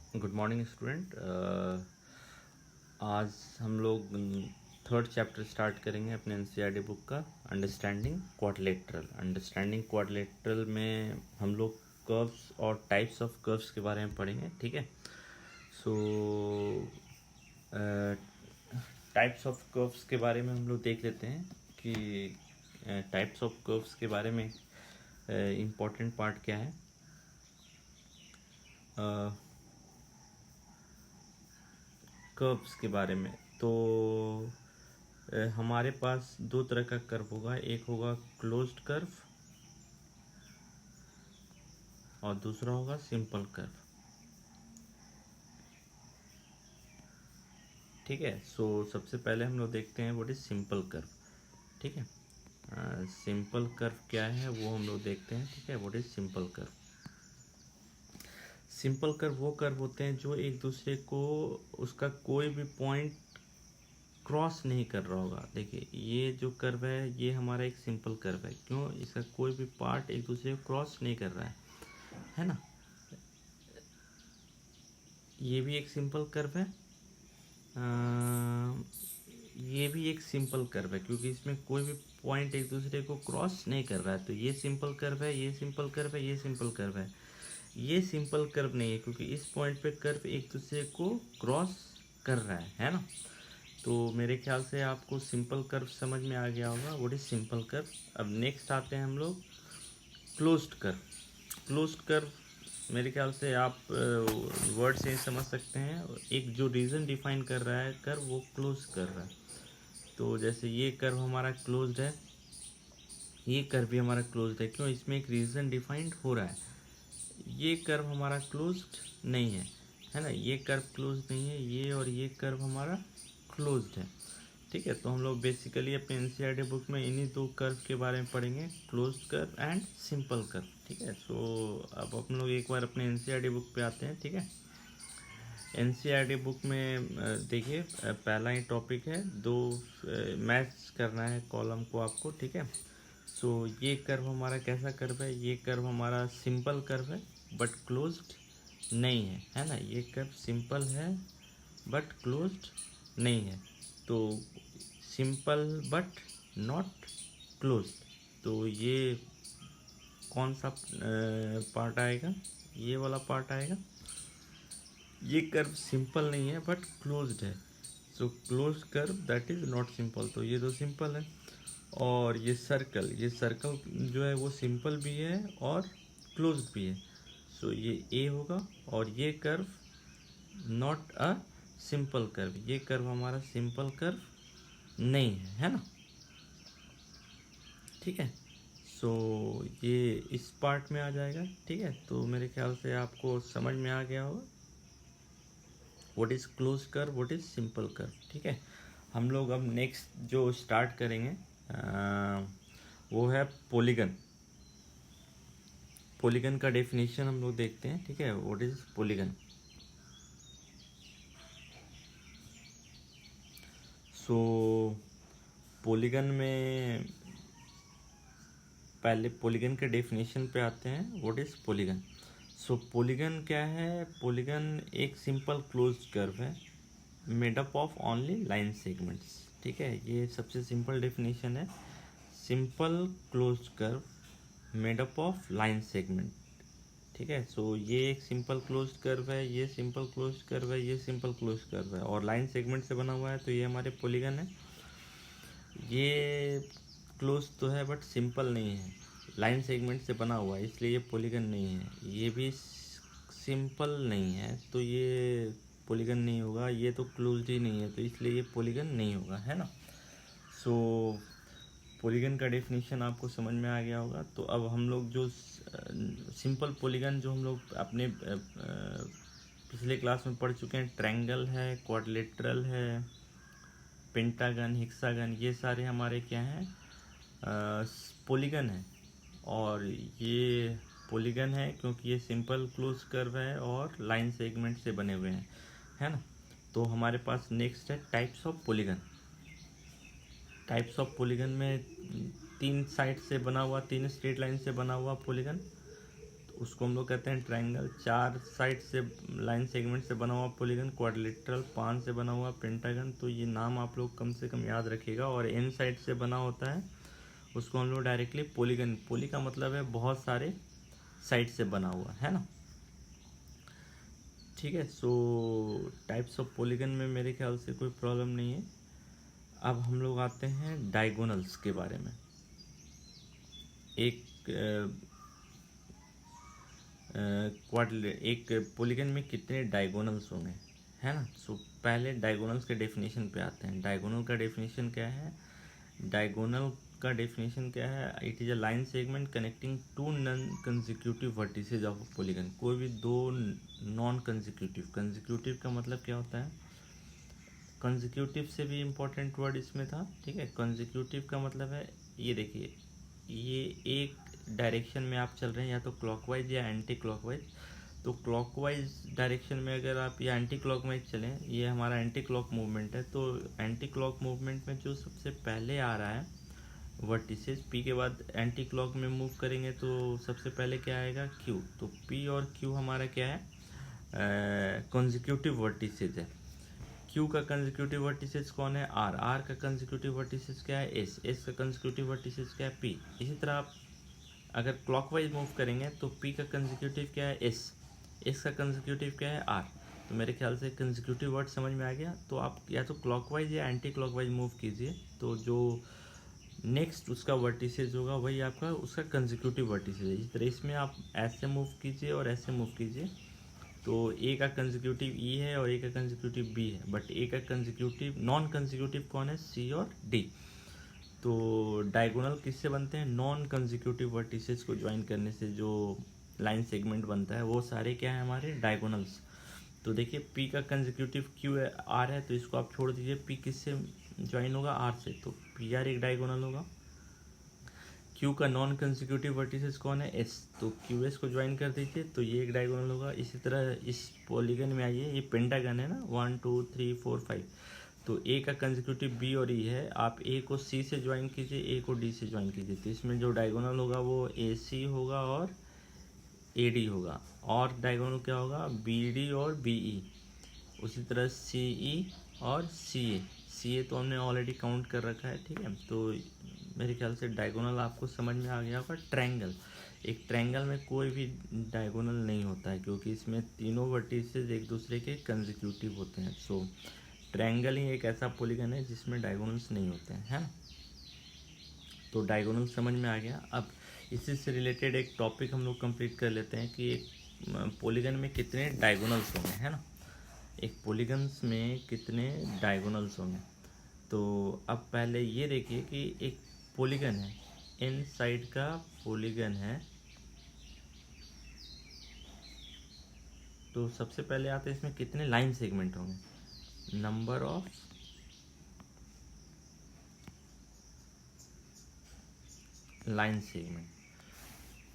Good morning student. आज हम लोग थर्ड चैप्टर स्टार्ट करेंगे अपने एनसीईआरटी बुक का, अंडरस्टैंडिंग क्वाड्रिलेटरल में हम लोग कर्व्स और टाइप्स ऑफ कर्व्स के बारे में पढ़ेंगे। ठीक है, सो टाइप्स ऑफ कर्व्स के बारे में हम लोग देख लेते हैं कि टाइप्स ऑफ कर्व्स के बारे में इम्पोर्टेंट पार्ट क्या है। कर्व्स के बारे में तो हमारे पास दो तरह का कर्व होगा, एक होगा क्लोज्ड कर्व और दूसरा होगा सिंपल कर्व। ठीक है, सो सबसे पहले हम लोग देखते हैं व्हाट इज सिंपल कर्व। ठीक है, सिंपल कर्व क्या है वो हम लोग देखते हैं। ठीक है, what is simple curve. Simple curve वो कर्व होते हैं जो एक दूसरे को उसका कोई भी पॉइंट क्रॉस नहीं कर रहा होगा। देखिए, ये जो कर्व है ये हमारा एक सिंपल कर्व है। क्यों? इसका कोई भी पार्ट एक दूसरे को क्रॉस नहीं कर रहा है ना। ये भी एक सिंपल कर्व है, ये भी एक सिंपल कर्व है क्योंकि इसमें कोई भी पॉइंट एक दूसरे को क्रॉस नहीं कर रहा है। तो ये सिंपल कर्व है, ये सिंपल कर्व है, ये सिंपल कर्व है। ये सिंपल कर्व नहीं है क्योंकि इस पॉइंट पे कर्व एक दूसरे को क्रॉस कर रहा है ना। तो मेरे ख्याल से आपको सिंपल कर्व समझ में आ गया होगा, व्हाट इज सिंपल कर्व। अब नेक्स्ट आते हैं हम लोग क्लोज्ड कर्व। क्लोज्ड कर्व मेरे ख्याल से आप वर्ड से ही समझ सकते हैं, एक जो रीजन डिफाइन कर रहा है कर्व वो क्लोज कर रहा है। तो जैसे ये कर्व हमारा क्लोज्ड है, ये कर्व भी हमारा क्लोज्ड है। क्यों? इसमें एक रीजन डिफाइंड हो रहा है। ये कर्व हमारा क्लोज्ड नहीं है ना, ये कर्व क्लोज्ड नहीं है, ये और ये कर्व हमारा क्लोज्ड है। ठीक है, तो हम लोग बेसिकली अपने एनसीईआरटी बुक में इन्हीं दो कर्व के बारे में पढ़ेंगे, closed curve and simple curve. ठीक है, सो अब हम लोग एक बार अपने एनसीईआरटी बुक पे आते हैं। ठीक है, एनसीईआरटी बुक में देखिए पहला ही टॉपिक है, दो मैच करना है कॉलम को आपको। ठीक है, सो ये कर्व हमारा कैसा कर्व है? ये कर्व हमारा सिंपल कर्व है बट क्लोज्ड नहीं है ना। ये कर्व सिंपल है बट क्लोज्ड नहीं है। तो सिंपल बट नॉट क्लोज्ड, तो ये कौन सा पार्ट आएगा? ये वाला पार्ट आएगा। ये कर्व सिंपल नहीं है बट क्लोज्ड है, so closed curve that is not simple. तो ये तो सिंपल है। और ये सर्कल जो है वो सिंपल भी है और क्लोज्ड भी है, सो ये ए होगा। और ये curve not a simple curve, ये कर्व हमारा सिंपल कर्व नहीं है ना। ठीक है, सो ये इस पार्ट में आ जाएगा। ठीक है, तो मेरे ख्याल से आपको समझ में आ गया होगा what is close curve, what is simple curve. ठीक है, हम लोग अब नेक्स्ट जो स्टार्ट करेंगे वो है पॉलीगन। पॉलीगन का डेफिनेशन हम लोग देखते हैं। ठीक है, what is polygon. So polygon में पहले पॉलीगन के डेफिनेशन पे आते हैं, what is polygon. So polygon क्या है? पॉलीगन एक सिंपल क्लोज्ड कर्व है made up of only line segments. ठीक है, ये सबसे सिंपल डेफिनेशन है, simple closed curve made up of line segment. ठीक है, सो ये एक सिंपल क्लोज्ड कर्व है, ये सिंपल क्लोज्ड कर्व है, ये सिंपल क्लोज्ड कर्व है और लाइन सेगमेंट से बना हुआ है, तो ये हमारे पॉलीगन है। ये क्लोज तो है बट सिंपल नहीं है, लाइन सेगमेंट से बना हुआ है, इसलिए ये पॉलीगन नहीं है। ये भी सिंपल नहीं है तो ये पॉलीगन नहीं होगा, ये तो क्लोज्ड ही नहीं है तो इसलिए ये पॉलीगन नहीं होगा, है ना। सो पॉलीगन का डेफिनेशन आपको समझ में आ गया होगा। तो अब हम लोग जो सिंपल पॉलीगन जो हम लोग अपने पिछले क्लास में पढ़ चुके हैं, ट्रायंगल है, क्वाड्रिलेटरल है, पेंटागन, हेक्सागन, ये सारे हमारे क्या हैं? पॉलीगन है। और ये पॉलीगन है क्योंकि ये सिंपल क्लोज कर्व है और लाइन सेगमेंट से बने हुए हैं, है ना। तो हमारे पास नेक्स्ट है types of polygon. Types of polygon में तीन साइड से बना हुआ, तीन स्ट्रेट लाइन से बना हुआ पॉलीगन उसको हम लोग कहते हैं ट्रायंगल। 4 साइड से लाइन सेगमेंट से बना हुआ पॉलीगन क्वाड्रिलेटरल, 5 से बना हुआ पेंटागन। तो ये नाम आप लोग कम से कम याद रखिएगा। और n साइड से बना होता है उसको हम लोग डायरेक्टली पॉलीगन, पॉली का मतलब है बहुत सारे साइड से बना हुआ, है ना। ठीक है, सो टाइप्स ऑफ पॉलीगन में मेरे ख्याल से कोई प्रॉब्लम नहीं है। अब हम लोग आते हैं डायगोनल्स के बारे में। एक पॉलीगन में कितने डायगोनल्स होंगे, है ना। सो पहले डायगोनल्स के डेफिनेशन पे आते हैं। डायगोनल का डेफिनेशन क्या है? डायगोनल का डेफिनेशन क्या है? It is a line segment connecting two non consecutive vertices of polygon. कोई भी दो नॉन कंसेक्यूटिव, कंसेक्यूटिव का मतलब क्या होता है? कंसेक्यूटिव से भी इम्पोर्टेंट वर्ड इसमें था, ठीक है। कंसेक्यूटिव का मतलब है, ये देखिए, ये एक डायरेक्शन में आप चल रहे हैं, या तो क्लॉकवाइज या एंटी क्लॉकवाइज। तो क्लॉकवाइज डायरेक्शन में अगर आप या एंटी क्लॉकवाइज चलें, ये हमारा एंटी क्लॉक मूवमेंट है। तो एंटी क्लॉक मूवमेंट में जो सबसे पहले आ रहा है वर्टिसेस, पी के बाद एंटी क्लॉक में मूव करेंगे तो सबसे पहले क्या आएगा? क्यू। तो पी और क्यू हमारा क्या है? कंसेक्यूटिव वर्टिसेस है। क्यू का कंसेक्यूटिव वर्टिसेस कौन है? आर। आर का कंसेक्यूटिव वर्टिसेस क्या है? एस। एस का कंसेक्यूटिव वर्टिसेस क्या है? पी। इसी तरह आप अगर क्लॉकवाइज मूव करेंगे तो पी का कंसेक्यूटिव क्या है? एस। एस का कंसेक्यूटिव क्या है? आर। तो मेरे ख्याल से कंसेक्यूटिव वर्ड समझ में आ गया। तो आप या तो क्लॉकवाइज या एंटी क्लॉकवाइज मूव कीजिए, तो जो नेक्स्ट उसका वर्टिसेज होगा वही आपका उसका कंसेक्यूटिव वर्टिसेज है। इस तरह इसमें आप ऐसे मूव कीजिए और ऐसे मूव कीजिए। तो ए का कंसेक्यूटिव ई है और ए का कंसेक्यूटिव बी है, बट ए का कंसेक्यूटिव नॉन कंसेक्यूटिव कौन है? सी और डी। तो डायगोनल किससे बनते हैं? नॉन कंसेक्यूटिव वर्टिसेस को ज्वाइन करने से जो लाइन सेगमेंट बनता है वो सारे क्या है हमारे? डायगोनल्स। तो देखिए, पी का कंसेक्यूटिव क्यू है, आर है, तो इसको आप छोड़ दीजिए। पी किससे ज्वाइन होगा? आर से, तो पी आर एक डायगोनल होगा। क्यू का नॉन कंसेक्यूटिव वर्टिसेस कौन है? एस। तो क्यू एस को ज्वाइन कर दीजिए, तो ये एक डायगोनल होगा। इसी तरह इस पॉलीगन में आइए, ये पेंटागन है ना, 1 2 3 4 5। तो ए का कंसेक्यूटिव बी और ई है, आप ए को सी से ज्वाइन कीजिए, ए को डी से ज्वाइन कीजिए। तो इसमें जो डायगोनल होगा वो ए सी होगा और ए डी होगा। और डायगोनल क्या होगा? बी डी और बी ई। उसी तरह सी ई और सी ए। सी ए तो हमने ऑलरेडी काउंट कर रखा है, ठीक है। तो मेरे ख्याल से डायगोनल आपको समझ में आ गया होगा। ट्रायंगल, एक ट्रायंगल में कोई भी डायगोनल नहीं होता है, क्योंकि इसमें तीनों वर्टिसेस एक दूसरे के कंसेक्यूटिव होते हैं। सो ट्रायंगल ही एक ऐसा पॉलीगन है जिसमें डायगोनल्स नहीं होते हैं, है ना। तो डायगोनल समझ में आ गया। अब इसी से रिलेटेड एक टॉपिक हम लोग कंप्लीट कर लेते हैं कि एक पॉलीगन में कितने डायगोनल्स होंगे, है ना। एक पॉलीगन्स में कितने डायगोनल्स होंगे। तो अब पहले ये देखिए कि एक पॉलीगन है, इन साइड का पॉलीगन है। तो सबसे पहले आते हैं इसमें कितने लाइन सेगमेंट होंगे? नंबर ऑफ लाइन सेगमेंट,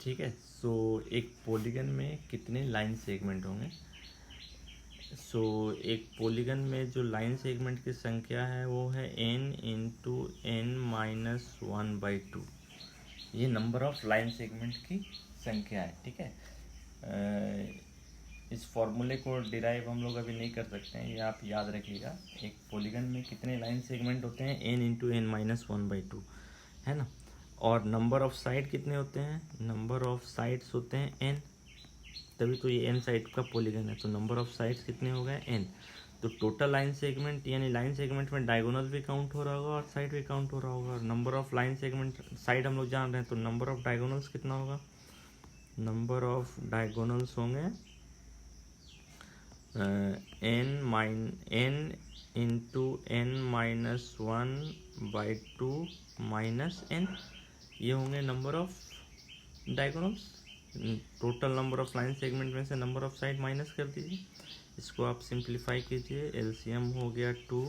ठीक है। सो एक पॉलीगन में कितने लाइन सेगमेंट होंगे? सो एक पॉलीगन में जो लाइन सेगमेंट की संख्या है वो है n इंटू n माइनस 1/2। ये नंबर ऑफ लाइन सेगमेंट की संख्या है, ठीक है। इस फॉर्मूले को डिराइव हम लोग अभी नहीं कर सकते हैं, ये आप याद रखिएगा। एक पॉलीगन में कितने लाइन सेगमेंट होते हैं? n इंटू n माइनस 1/2, है ना। और नंबर ऑफ साइड कितने होते हैं? नंबर ऑफ साइड्स होते हैं n, तभी तो ये n साइड का पॉलीगन है। तो नंबर ऑफ साइड्स कितने हो गए? n। तो टोटल लाइन सेगमेंट, यानी लाइन सेगमेंट में डायगोनल भी काउंट हो रहा होगा और साइड भी काउंट हो रहा होगा। और number of line segment, side हम लोग जान रहे हैं, तो नंबर ऑफ डायगोनल्स कितना होगा? नंबर ऑफ डायगोनल्स होंगे n into n minus 1/2 minus n। ये होंगे number of diagonals. Total number of line segment में से नंबर ऑफ साइड माइनस कर दीजिए, इसको आप सिंप्लीफाई कीजिए। एलसीएम हो गया 2,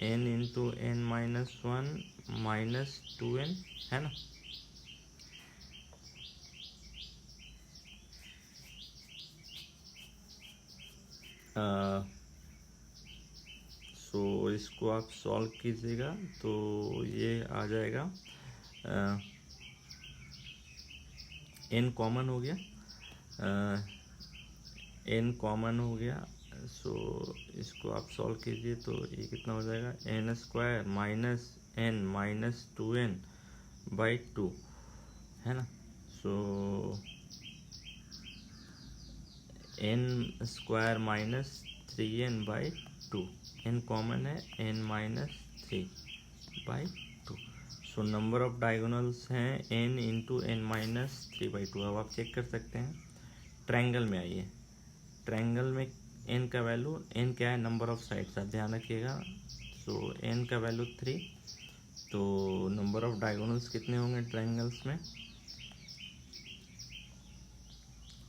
n into n minus 1 minus 2n, है ना। सो इसको आप सॉल्व कीजिएगा तो ये आ जाएगा, n कॉमन हो गया, एन कॉमन हो गया, सो इसको आप सॉल्व कीजिए तो ये कितना हो जाएगा, n square minus n minus 2n by 2, है ना। So n square minus 3n by 2, n common है, n minus 3 by 2। So number of diagonals हैं एन इंटू एन माइनस 3/2। अब आप चेक कर सकते हैं, ट्रायंगल में आइए, ट्रायंगल में एन का वैल्यू, एन क्या है, नंबर ऑफ साइड्स, आप ध्यान रखिएगा। सो एन का वैल्यू 3, तो नंबर ऑफ डायगोनल्स कितने होंगे ट्रायंगल्स में,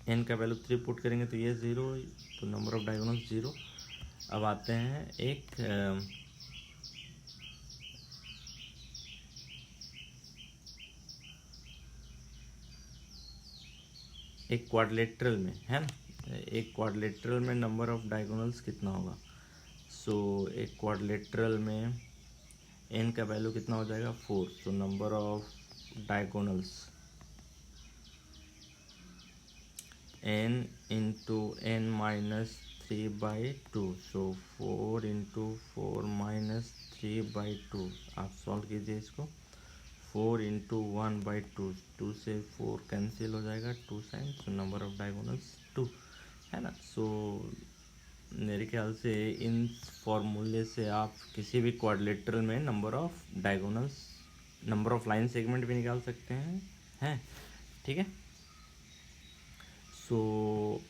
एन का वैल्यू 3 पुट करेंगे तो ये 0, तो नंबर ऑफ डायगोनल्स 0। अब आते हैं एक क्वाड्रिलेटरल में, है ना, एक क्वाड्रिलेटरल में नंबर ऑफ डायगोनल्स कितना होगा। सो एक क्वाड्रिलेटरल में एन का वैल्यू कितना हो जाएगा 4, तो number of diagonals n into n minus 3/2, so 4 into 4 minus 3/2। आप सॉल्व कीजिए इसको, 4 इंटू 1/2, 2 से 4 कैंसिल हो जाएगा, 2 sign, so number of diagonals 2, है ना। सो मेरे ख्याल से इन फॉर्मूले से आप किसी भी क्वाड्रिलेटरल में number of diagonals, number of line segment भी निकाल सकते हैं, ठीक है। सो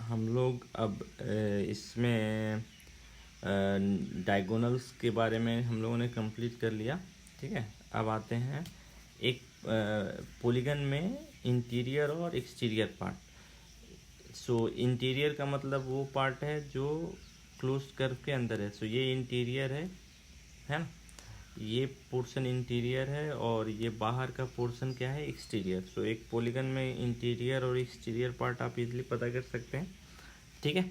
हम लोग अब इसमें डायगोनल्स के बारे में हम लोगों ने कंप्लीट कर लिया, ठीक है। अब आते हैं एक पॉलीगन में इंटीरियर और एक्सटीरियर पार्ट। सो इंटीरियर का मतलब वो पार्ट है जो क्लोज्ड कर्व के अंदर है। सो ये इंटीरियर है ना, ये पोर्शन इंटीरियर है और ये बाहर का पोर्शन क्या है, एक्सटीरियर। सो एक पॉलीगन में इंटीरियर और एक्सटीरियर पार्ट आप इजीली पता कर सकते हैं, ठीक है।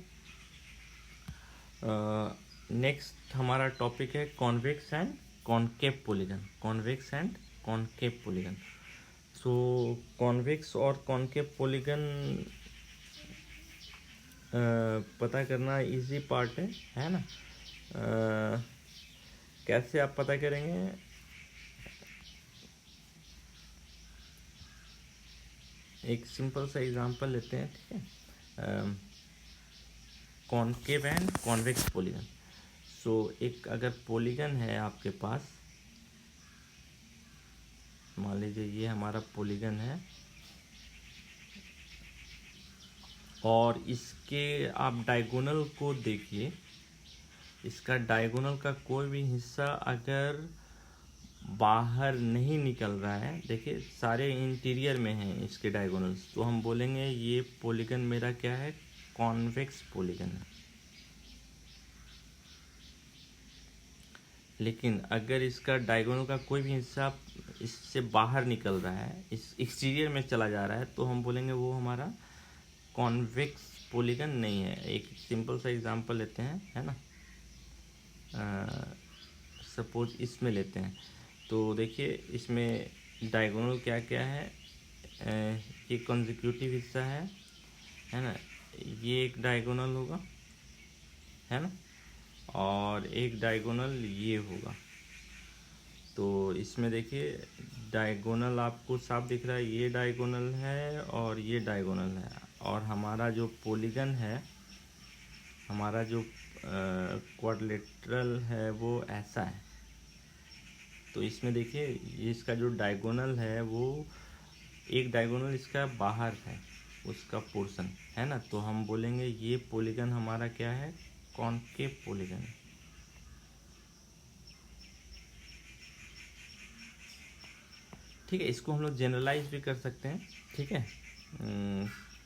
नेक्स्ट हमारा टॉपिक है convex and concave polygon, convex and concave polygon. So convex और कॉनकेव पॉलीगन पता करना इजी पार्ट है ना। कैसे आप पता करेंगे, एक सिंपल सा एग्जांपल लेते हैं, ठीक है। Concave and convex polygon. So एक अगर पॉलीगन है आपके पास, मान लीजिए ये हमारा पॉलीगन है और इसके आप डायगोनल को देखिए, इसका डायगोनल का कोई भी हिस्सा अगर बाहर नहीं निकल रहा है, देखिए सारे इंटीरियर में हैं इसके डायगोनल्स, तो हम बोलेंगे ये पॉलीगन मेरा क्या है, कॉन्वेक्स पॉलीगन है। लेकिन अगर इसका डायगोनल का कोई भी हिस्सा इससे बाहर निकल रहा है, इस एक्सटीरियर में चला जा रहा है, तो हम बोलेंगे वो हमारा कॉन्वेक्स पॉलीगन नहीं है। एक सिंपल सा एग्जांपल लेते हैं, है ना। सपोज इसमें लेते हैं, तो देखिए इसमें डायगोनल क्या क्या है, ये कंसेक्यूटिव हिस्सा है ना, ये एक डायगोनल होगा, है ना, और एक डायगोनल ये होगा। तो इसमें देखिए डायगोनल आपको साफ दिख रहा है, ये डायगोनल है और ये डायगोनल है, और हमारा जो पॉलीगन है, हमारा जो क्वाड्रिलेटरल है वो ऐसा है। तो इसमें देखिए इसका जो डायगोनल है वो एक डायगोनल इसका बाहर है, उसका पोर्शन, है ना, तो हम बोलेंगे ये पॉलीगन हमारा क्या है, कॉनकेव पॉलीगन। ठीक है, इसको हम लोग जनरलाइज भी कर सकते हैं, ठीक है।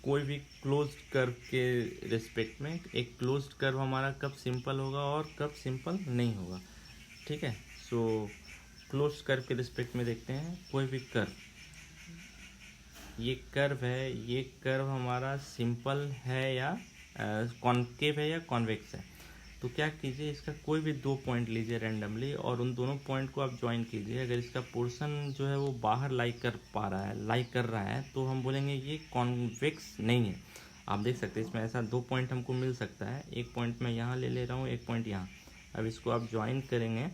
कोई भी क्लोज्ड कर्व के रिस्पेक्ट में एक क्लोज्ड कर्व हमारा कब सिंपल होगा और कब सिंपल नहीं होगा, ठीक है। सो क्लोज्ड कर्व के रिस्पेक्ट में देखते हैं, कोई भी कर्व, ये कर्व है, ये कर्व हमारा सिंपल है या कॉनकेव है या कॉन्वेक्स है। तो क्या कीजिए, इसका कोई भी 2 पॉइंट लीजिए रैंडमली और उन दोनों पॉइंट को आप ज्वाइन कीजिए। अगर इसका पोर्शन जो है वो बाहर लाई कर रहा है तो हम बोलेंगे ये कॉन्वेक्स नहीं है। आप देख सकते हैं इसमें ऐसा 2 पॉइंट हमको मिल सकता है, एक पॉइंट मैं यहाँ ले रहा हूँ, एक पॉइंट यहाँ। अब इसको आप ज्वाइन करेंगे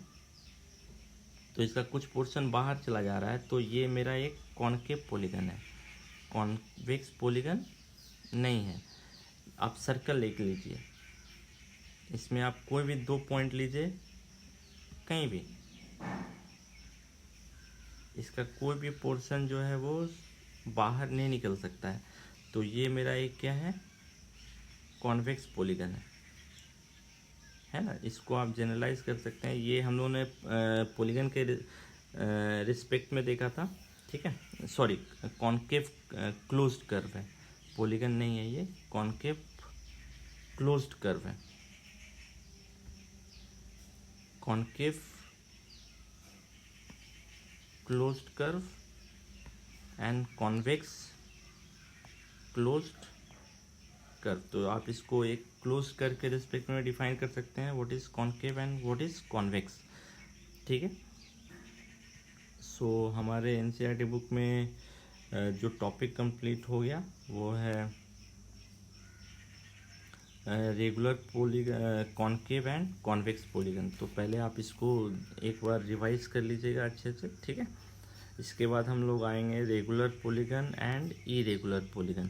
तो इसका कुछ पोर्शन बाहर चला जा रहा है, तो ये मेरा एक कॉनकेव पॉलीगन है, कॉन्वेक्स पॉलीगन नहीं है। आप सर्कल ले लीजिए, इसमें आप कोई भी 2 पॉइंट लीजिए, कहीं भी इसका कोई भी पोर्शन जो है वो बाहर नहीं निकल सकता है। तो ये मेरा एक क्या है, कॉन्वेक्स पॉलीगन है ना। इसको आप जनरलाइज कर सकते हैं। ये हम लोगों ने पॉलीगन के रिस्पेक्ट में देखा था, ठीक है। सॉरी, कॉन्केव क्लोज्ड कर्व है, पॉलीगन नहीं है ये, कॉन्केव क्लोज्ड कर्व है, concave closed curve and convex closed curve. तो आप इसको एक क्लोज कर्व के रिस्पेक्ट में डिफाइन कर सकते हैं, what is concave and what is convex, ठीक है। सो हमारे एनसीईआरटी बुक में जो टॉपिक कंप्लीट हो गया वो है regular polygon, concave and convex polygon. तो पहले आप इसको एक बार रिवाइज कर लीजिएगा अच्छे से, ठीक है। इसके बाद हम लोग आएंगे regular polygon and irregular polygon.